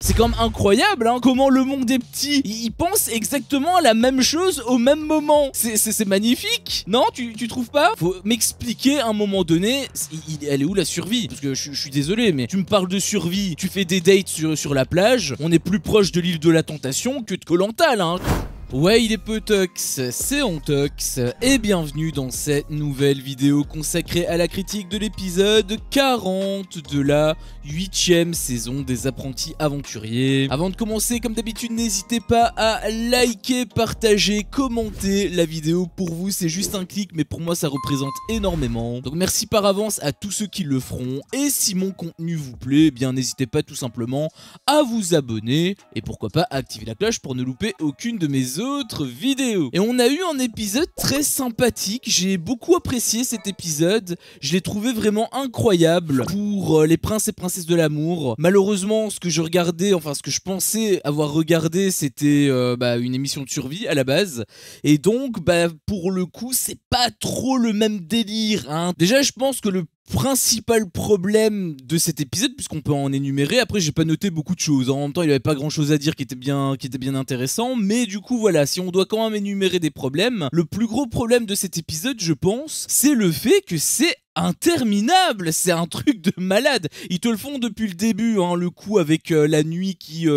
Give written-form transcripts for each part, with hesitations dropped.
C'est quand même incroyable, hein, comment le monde est petit. Il pense exactement à la même chose au même moment. C'est magnifique. Non, tu trouves pas? Faut m'expliquer à un moment donné, elle est où la survie? Parce que je suis désolé, mais tu me parles de survie, tu fais des dates sur la plage, on est plus proche de l'île de la Tentation que de Koh-Lanta, là, hein. Ouais, il est Potox, c'est Ontox, et bienvenue dans cette nouvelle vidéo consacrée à la critique de l'épisode 40 de la 8ème saison des Apprentis Aventuriers. Avant de commencer, comme d'habitude, n'hésitez pas à liker, partager, commenter la vidéo. Pour vous, c'est juste un clic, mais pour moi, ça représente énormément. Donc merci par avance à tous ceux qui le feront, et si mon contenu vous plaît, eh bien n'hésitez pas tout simplement à vous abonner, et pourquoi pas activer la cloche pour ne louper aucune de mes autres vidéos. Et on a eu un épisode très sympathique, j'ai beaucoup apprécié cet épisode, je l'ai trouvé vraiment incroyable pour les princes et princesses de l'amour. Malheureusement, ce que je regardais, enfin ce que je pensais avoir regardé, c'était une émission de survie à la base, et donc pour le coup c'est pas trop le même délire, hein. Déjà je pense que le principal problème de cet épisode, puisqu'on peut en énumérer, après j'ai pas noté beaucoup de choses, en même temps il avait pas grand chose à dire qui était bien intéressant, mais du coup voilà, si on doit quand même énumérer des problèmes, le plus gros problème de cet épisode, je pense, c'est le fait que c'est interminable, c'est un truc de malade. Ils te le font depuis le début, hein, le coup avec la nuit qui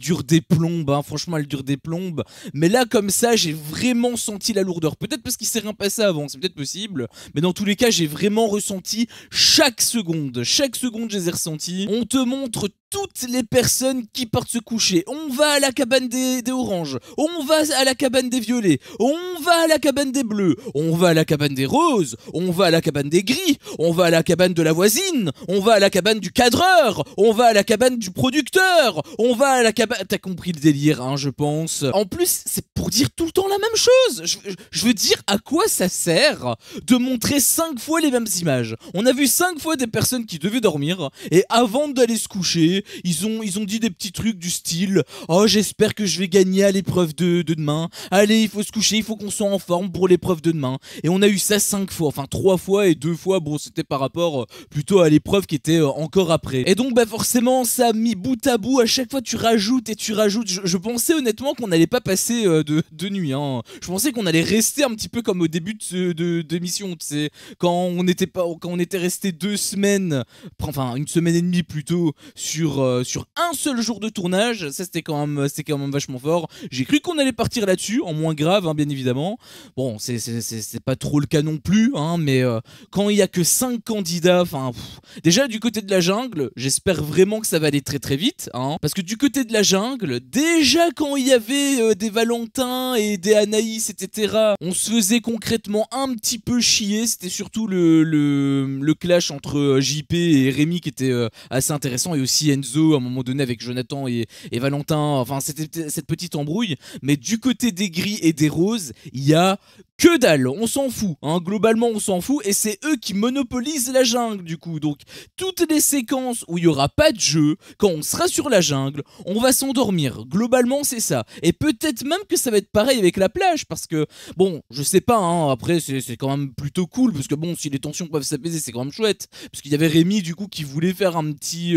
dure des plombes, hein. Franchement elle dure des plombes, mais là comme ça j'ai vraiment senti la lourdeur, peut-être parce qu'il s'est rien passé avant, c'est peut-être possible, mais dans tous les cas j'ai vraiment ressenti chaque seconde je les ai ressentis. On te montre toutes les personnes qui partent se coucher. On va à la cabane des oranges, on va à la cabane des violets, on va à la cabane des bleus, on va à la cabane des roses, on va à la cabane des gris, on va à la cabane de la voisine, on va à la cabane du cadreur, on va à la cabane du producteur, on va à la cabane... T'as compris le délire, hein, je pense. En plus, c'est pour dire tout le temps la même chose. Je veux dire, à quoi ça sert de montrer 5 fois les mêmes images? On a vu 5 fois des personnes qui devaient dormir, et avant d'aller se coucher, ils ont dit des petits trucs du style « Oh, j'espère que je vais gagner à l'épreuve de demain. Allez, il faut se coucher, il faut qu'on soit en forme pour l'épreuve de demain. » Et on a eu ça 5 fois, enfin 3 fois et 2 fois, bon, c'était par rapport plutôt à l'épreuve qui était encore après. Et donc, forcément, ça a mis bout à bout. À chaque fois, tu rajoutes et tu rajoutes. Je pensais honnêtement qu'on n'allait pas passer de nuit, hein. Je pensais qu'on allait rester un petit peu comme au début de l'émission, tu sais, quand on était resté 2 semaines, enfin 1 semaine et demie plutôt, sur un seul jour de tournage. Ça c'était quand même vachement fort. J'ai cru qu'on allait partir là-dessus, en moins grave, hein, bien évidemment. Bon, c'est pas trop le cas non plus, hein, mais quand il y a que 5 candidats, enfin déjà du côté de la jungle, j'espère vraiment que ça va aller très très vite, hein, parce que du côté de la jungle, déjà quand il y avait des Valentins et des Anaïs, etc., on se faisait concrètement un petit peu chier. C'était surtout le clash entre JP et Rémi qui était assez intéressant, et aussi Enzo à un moment donné avec Jonathan et Valentin. Enfin, c'était cette petite embrouille. Mais du côté des gris et des roses, il y a que dalle, on s'en fout, hein, globalement on s'en fout, et c'est eux qui monopolisent la jungle du coup. Donc toutes les séquences où il n'y aura pas de jeu, quand on sera sur la jungle, on va s'endormir, globalement c'est ça. Et peut-être même que ça va être pareil avec la plage, parce que bon, je sais pas, hein, après c'est quand même plutôt cool, parce que bon, si les tensions peuvent s'apaiser, c'est quand même chouette, parce qu'il y avait Rémi du coup qui voulait faire un petit...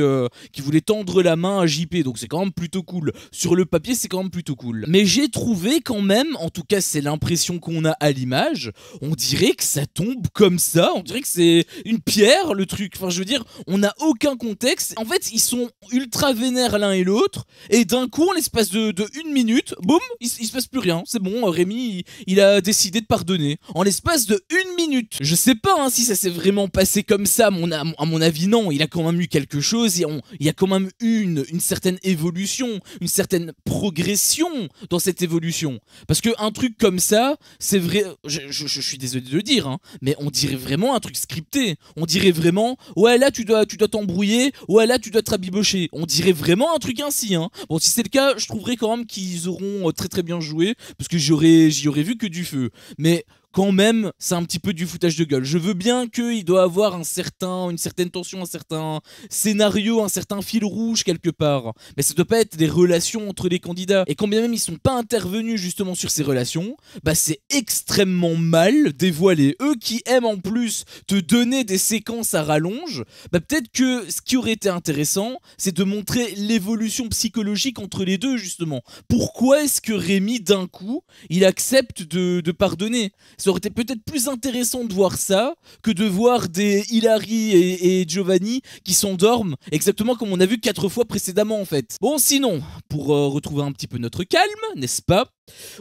qui voulait tendre la main à JP, donc c'est quand même plutôt cool. Sur le papier c'est quand même plutôt cool. Mais j'ai trouvé quand même, en tout cas c'est l'impression qu'on a à l'image, on dirait que ça tombe comme ça, on dirait que c'est une pierre le truc, enfin je veux dire, on n'a aucun contexte. En fait ils sont ultra vénères l'un et l'autre, et d'un coup en l'espace de 1 minute, boum, il se passe plus rien, c'est bon, Rémi il a décidé de pardonner, en l'espace de 1 minute. Je sais pas, hein, si ça s'est vraiment passé comme ça, à mon avis non, il a quand même eu quelque chose, il y a quand même eu une certaine évolution, une certaine progression dans cette évolution, parce que un truc comme ça, c'est vrai, je suis désolé de le dire, hein, mais on dirait vraiment un truc scripté. On dirait vraiment, ouais là tu dois t'embrouiller, ouais là tu dois te rabibocher. On dirait vraiment un truc ainsi, hein. Bon, si c'est le cas, je trouverais quand même qu'ils auront très très bien joué, parce que j'y aurais vu que du feu. Mais quand même, c'est un petit peu du foutage de gueule. Je veux bien qu'il doit avoir une certaine tension, un certain scénario, un certain fil rouge quelque part. Mais ça doit pas être des relations entre les candidats. Et quand bien même ils sont pas intervenus justement sur ces relations, bah c'est extrêmement mal dévoilé. Eux qui aiment en plus te donner des séquences à rallonge, bah peut-être que ce qui aurait été intéressant, c'est de montrer l'évolution psychologique entre les deux justement. Pourquoi est-ce que Rémi d'un coup, il accepte de pardonner? Ça aurait été peut-être plus intéressant de voir ça que de voir des Hilary et Giovanni qui s'endorment exactement comme on a vu 4 fois précédemment en fait. Bon sinon, pour retrouver un petit peu notre calme, n'est-ce pas?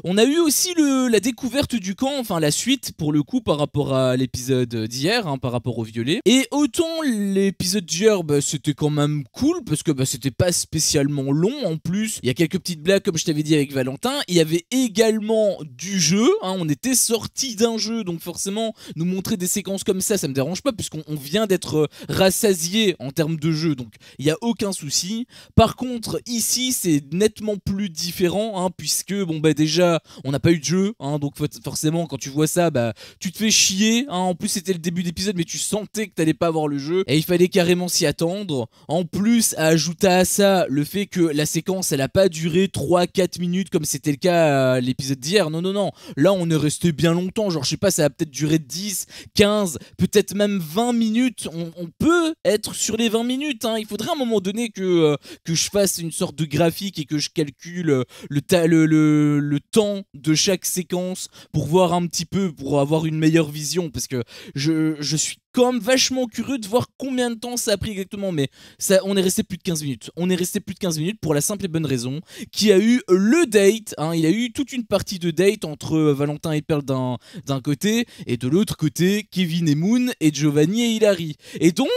On a eu aussi la découverte du camp, enfin la suite pour le coup par rapport à l'épisode d'hier, par rapport au violet. Et autant l'épisode d'hier, bah, c'était quand même cool parce que bah, c'était pas spécialement long en plus. Il y a quelques petites blagues comme je t'avais dit avec Valentin. Il y avait également du jeu, on était sorti d'un jeu donc forcément nous montrer des séquences comme ça me dérange pas puisqu'on vient d'être rassasié en termes de jeu donc il n'y a aucun souci. Par contre ici c'est nettement plus différent puisque bon bah déjà on n'a pas eu de jeu donc forcément quand tu vois ça bah tu te fais chier en plus c'était le début d'épisode mais tu sentais que t'allais pas avoir le jeu et il fallait carrément s'y attendre. En plus à ajouter à ça le fait que la séquence elle a pas duré 3-4 minutes comme c'était le cas à l'épisode d'hier, non là on est resté bien longtemps, genre je sais pas ça a peut-être duré 10, 15, peut-être même 20 minutes, on peut être sur les 20 minutes il faudrait à un moment donné que je fasse une sorte de graphique et que je calcule le temps de chaque séquence pour voir un petit peu, pour avoir une meilleure vision parce que je suis quand même vachement curieux de voir combien de temps ça a pris exactement mais ça, on est resté plus de 15 minutes. On est resté plus de 15 minutes pour la simple et bonne raison qu'il y a eu le date, il y a eu toute une partie de date entre Valentin et Pearl d'un côté et de l'autre côté Kevin et Moon et Giovanni et Hilary. Et donc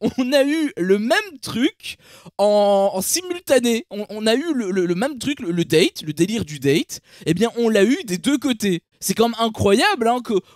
on a eu le même truc en simultané. On a eu le même truc, le date, le délire du date, eh bien on l'a eu des deux côtés. C'est quand même incroyable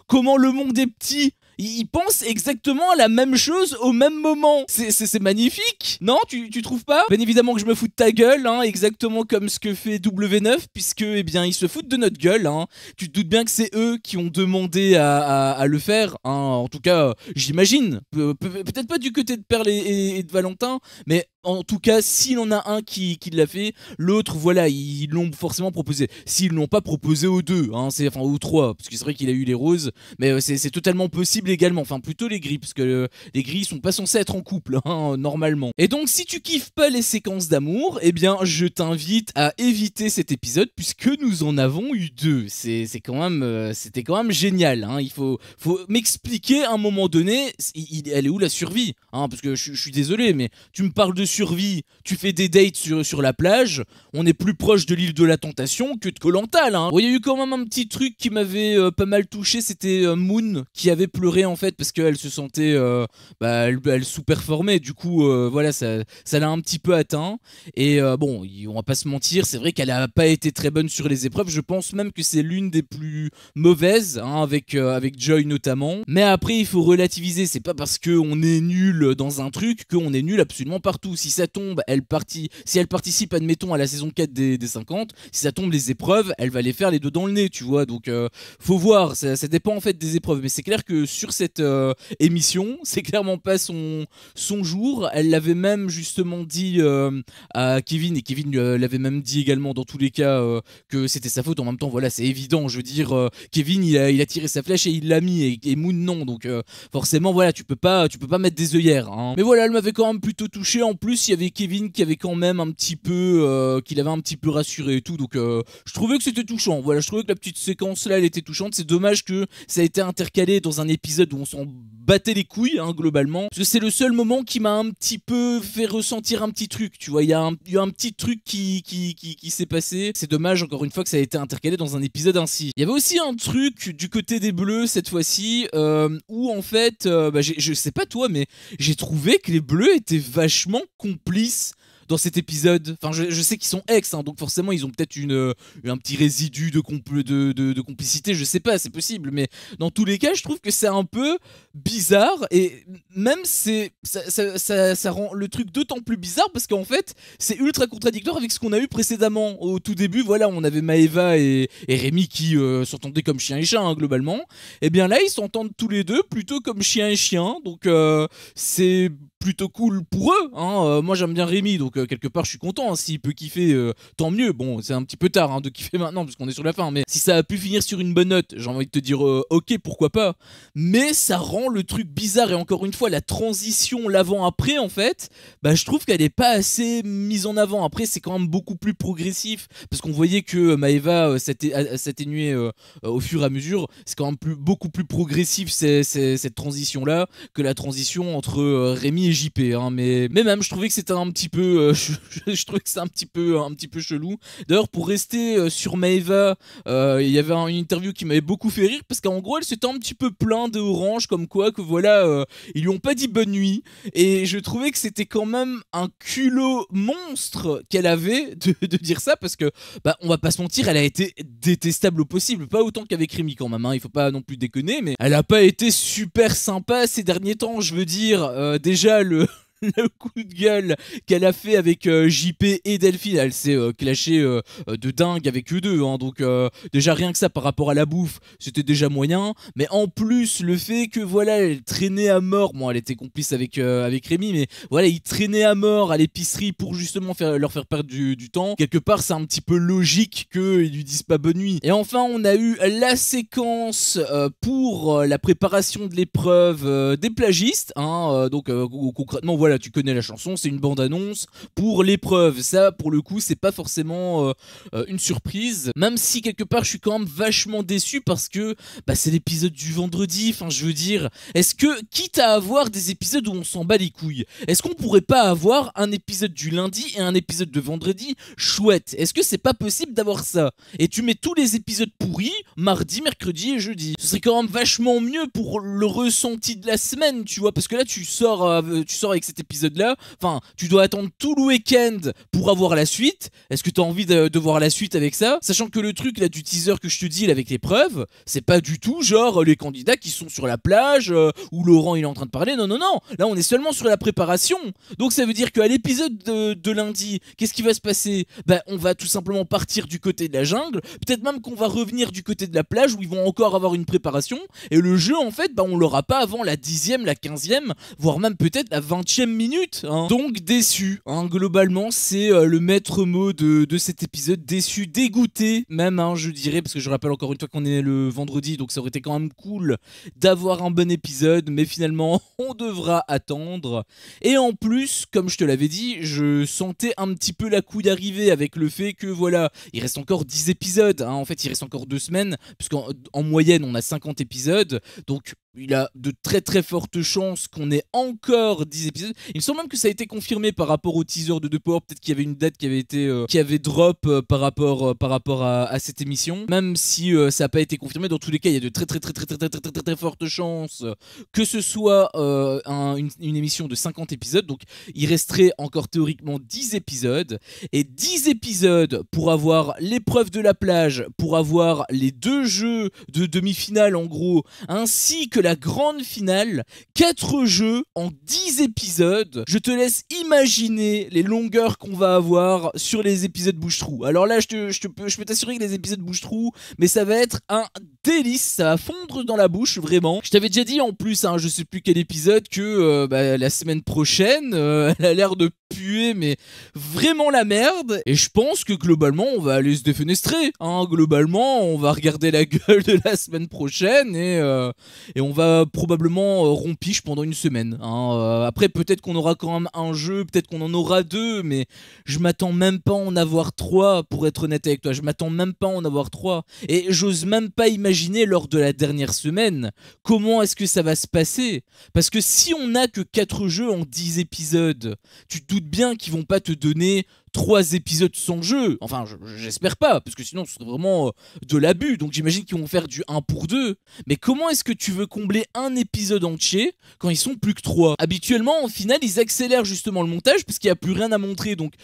comment le monde est petit. Ils pensent exactement la même chose au même moment. C'est magnifique. Non, tu trouves pas? Bien évidemment que je me fous de ta gueule, exactement comme ce que fait W9, puisque eh bien ils se foutent de notre gueule. Tu te doutes bien que c'est eux qui ont demandé à le faire. En tout cas, j'imagine. Peut-être pas du côté de Pearl et de Valentin, mais en tout cas, s'il en a un qui l'a fait, l'autre, voilà, ils l'ont forcément proposé. S'ils l'ont pas proposé aux deux, enfin aux trois, parce que c'est vrai qu'il a eu les roses, mais c'est totalement possible également. Enfin, plutôt les gris, parce que les gris sont pas censés être en couple, normalement. Et donc, si tu kiffes pas les séquences d'amour, eh bien, je t'invite à éviter cet épisode, puisque nous en avons eu deux. C'était quand même génial. Il faut m'expliquer à un moment donné, elle est où la survie, parce que je suis désolé, mais tu me parles de survie, tu fais des dates sur la plage, on est plus proche de l'île de la Tentation que de Koh-Lanta là. Bon, il y a eu quand même un petit truc qui m'avait pas mal touché, c'était Moon qui avait pleuré en fait parce qu'elle se sentait, elle sous-performait, du coup voilà ça l'a un petit peu atteint. Et bon, on va pas se mentir, c'est vrai qu'elle a pas été très bonne sur les épreuves, je pense même que c'est l'une des plus mauvaises, avec Joy notamment. Mais après il faut relativiser, c'est pas parce qu'on est nul dans un truc qu'on est nul absolument partout. Si ça tombe, si elle participe, admettons, à la saison 4 des 50, si ça tombe les épreuves, elle va les faire les deux dans le nez, tu vois. Donc, faut voir, ça dépend en fait des épreuves. Mais c'est clair que sur cette émission, c'est clairement pas son jour. Elle l'avait même justement dit à Kevin, et Kevin l'avait même dit également dans tous les cas que c'était sa faute. En même temps, voilà, c'est évident. Je veux dire, Kevin, il a tiré sa flèche et il l'a mis, et Moon non. Donc, forcément, voilà, tu peux pas mettre des œillères. Mais voilà, elle m'avait quand même plutôt touché. En plus, il y avait Kevin qui avait quand même un petit peu, qui l'avait un petit peu rassuré et tout. Donc, je trouvais que c'était touchant. Voilà, je trouvais que la petite séquence là, elle était touchante. C'est dommage que ça a été intercalé dans un épisode où on s'en battait les couilles, globalement. Parce que c'est le seul moment qui m'a un petit peu fait ressentir un petit truc. Tu vois, il y a un petit truc qui s'est passé. C'est dommage, encore une fois, que ça a été intercalé dans un épisode ainsi. Il y avait aussi un truc du côté des Bleus cette fois-ci, où en fait, je sais pas toi, mais j'ai trouvé que les Bleus étaient vachement complices dans cet épisode. Enfin, je sais qu'ils sont ex, hein, donc forcément ils ont peut-être un petit résidu de complicité, je sais pas, c'est possible, mais dans tous les cas, je trouve que c'est un peu bizarre, et même ça rend le truc d'autant plus bizarre parce qu'en fait, c'est ultra contradictoire avec ce qu'on a eu précédemment. Au tout début, voilà, on avait Maeva et Rémi qui s'entendaient comme chien et chat, hein, globalement. Et bien là, ils s'entendent tous les deux plutôt comme chien et chien, donc c'est plutôt cool pour eux, hein. Moi j'aime bien Rémi, donc quelque part je suis content, hein. S'il peut kiffer, tant mieux. Bon, c'est un petit peu tard, hein, de kiffer maintenant puisqu'on est sur la fin, mais si ça a pu finir sur une bonne note, j'ai envie de te dire ok, pourquoi pas. Mais ça rend le truc bizarre, et encore une fois la transition l'avant-après, en fait, bah je trouve qu'elle est pas assez mise en avant. Après c'est quand même beaucoup plus progressif parce qu'on voyait que Maeva s'atténuait au fur et à mesure. C'est quand même beaucoup plus progressif cette transition là que la transition entre Rémi et JP, hein. Mais même je trouvais que c'était un petit peu je trouvais que c'était un petit peu chelou. D'ailleurs, pour rester sur Maeva, il y avait une interview qui m'avait beaucoup fait rire parce qu'en gros elle s'était un petit peu plainte de Orange, comme quoi que voilà, ils lui ont pas dit bonne nuit, et je trouvais que c'était quand même un culot monstre qu'elle avait de dire ça, parce que bah on va pas se mentir, elle a été détestable au possible, pas autant qu'avec Rémi quand même, hein, il faut pas non plus déconner, mais elle a pas été super sympa ces derniers temps. Je veux dire, déjà le coup de gueule qu'elle a fait avec JP et Delphine, elle s'est clashée de dingue avec eux deux, hein. Donc déjà rien que ça par rapport à la bouffe, c'était déjà moyen, mais en plus le fait que voilà, elle traînait à mort, bon elle était complice avec Rémi, mais voilà, il traînait à mort à l'épicerie pour justement leur faire perdre du temps. Quelque part c'est un petit peu logique qu'ils lui disent pas bonne nuit. Et enfin on a eu la séquence pour la préparation de l'épreuve des plagistes, hein. Donc concrètement voilà, tu connais la chanson, c'est une bande-annonce pour l'épreuve. Ça, pour le coup, c'est pas forcément une surprise. Même si, quelque part, je suis quand même vachement déçu parce que bah, c'est l'épisode du vendredi. Enfin, je veux dire, est-ce que, quitte à avoir des épisodes où on s'en bat les couilles, est-ce qu'on pourrait pas avoir un épisode du lundi et un épisode de vendredi chouette? Est-ce que c'est pas possible d'avoir ça? Et tu mets tous les épisodes pourris mardi, mercredi et jeudi. Ce serait quand même vachement mieux pour le ressenti de la semaine, tu vois, parce que là, tu sors avec cet épisode-là, enfin, tu dois attendre tout le week-end pour avoir la suite. Est-ce que t'as envie de voir la suite avec ça? Sachant que le truc là du teaser que je te dis là, avec l'épreuve, c'est pas du tout genre les candidats qui sont sur la plage où Laurent il est en train de parler. Non, non, non. Là, on est seulement sur la préparation. Donc ça veut dire qu'à l'épisode de lundi, qu'est-ce qui va se passer? Bah, on va tout simplement partir du côté de la jungle. Peut-être même qu'on va revenir du côté de la plage où ils vont encore avoir une préparation. Et le jeu, en fait, bah, on l'aura pas avant la 10e, la 15e, voire même peut-être la 20e minute, hein. Donc déçu, hein. Globalement c'est le maître mot de cet épisode. Déçu, dégoûté même, hein, je dirais, parce que je rappelle encore une fois qu'on est le vendredi, donc ça aurait été quand même cool d'avoir un bon épisode, mais finalement on devra attendre. Et en plus, comme je te l'avais dit, je sentais un petit peu la couille arriver avec le fait que voilà, il reste encore 10 épisodes, hein. En fait il reste encore 2 semaines, puisqu'en moyenne on a 50 épisodes, donc il a de très très fortes chances qu'on ait encore 10 épisodes. Il me semble même que ça a été confirmé par rapport au teaser de The Power. Peut-être qu'il y avait une date qui avait été qui avait drop par rapport à cette émission. Même si ça n'a pas été confirmé, dans tous les cas, il y a de très fortes chances que ce soit une émission de 50 épisodes. Donc il resterait encore théoriquement 10 épisodes. Et 10 épisodes pour avoir l'épreuve de la plage, pour avoir les 2 jeux de demi-finale en gros, ainsi que la grande finale. 4 jeux en 10 épisodes. Je te laisse imaginer les longueurs qu'on va avoir sur les épisodes bouche-trou. Alors là, je peux t'assurer que les épisodes bouche-trou, mais ça va être un délice, ça va fondre dans la bouche, vraiment. Je t'avais déjà dit en plus, hein, je sais plus quel épisode, que la semaine prochaine, elle a l'air de puer, mais vraiment la merde. Et je pense que globalement, on va aller se défenestrer, hein. Globalement, on va regarder la gueule de la semaine prochaine et on va probablement rompiche pendant une semaine, hein. Après, peut-être qu'on aura quand même un jeu, peut-être qu'on en aura 2, mais je m'attends même pas à en avoir 3, pour être honnête avec toi. Je m'attends même pas à en avoir 3. Et j'ose même pas imaginer lors de la dernière semaine comment est-ce que ça va se passer. Parce que si on n'a que 4 jeux en 10 épisodes, tu te doutes bien qu'ils vont pas te donner 3 épisodes sans jeu. Enfin, j'espère pas, parce que sinon ce serait vraiment de l'abus. Donc j'imagine qu'ils vont faire du 1 pour 2. Mais comment est-ce que tu veux combler un épisode entier quand ils sont plus que 3? Habituellement, au final, ils accélèrent justement le montage parce qu'il n'y a plus rien à montrer. Donc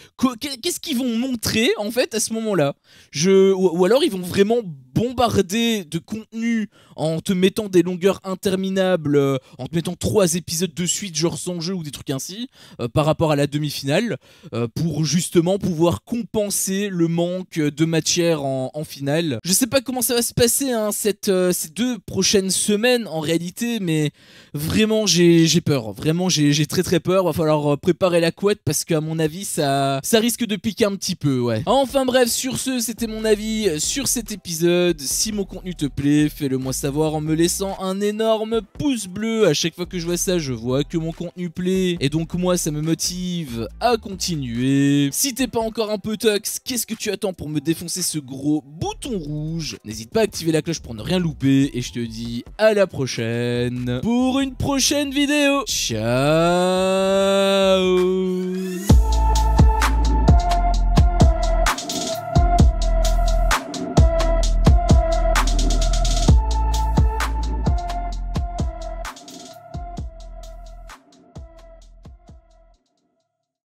qu'est-ce qu'ils vont montrer en fait à ce moment-là? Ou alors ils vont vraiment bombarder de contenu en te mettant des longueurs interminables, en te mettant 3 épisodes de suite genre sans jeu ou des trucs ainsi, par rapport à la demi-finale, pour justement pouvoir compenser le manque de matière en finale. Je sais pas comment ça va se passer hein, ces 2 prochaines semaines en réalité, mais vraiment j'ai peur, vraiment j'ai très peur. Va falloir préparer la couette parce qu'à mon avis ça risque de piquer un petit peu, ouais. Enfin bref, sur ce, c'était mon avis sur cet épisode. Si mon contenu te plaît, fais-le moi savoir en me laissant un énorme pouce bleu. À chaque fois que je vois ça, je vois que mon contenu plaît, et donc moi ça me motive à continuer. Si t'es pas encore un peu tox, qu'est-ce que tu attends pour me défoncer ce gros bouton rouge? N'hésite pas à activer la cloche pour ne rien louper, et je te dis à la prochaine pour une prochaine vidéo. Ciao.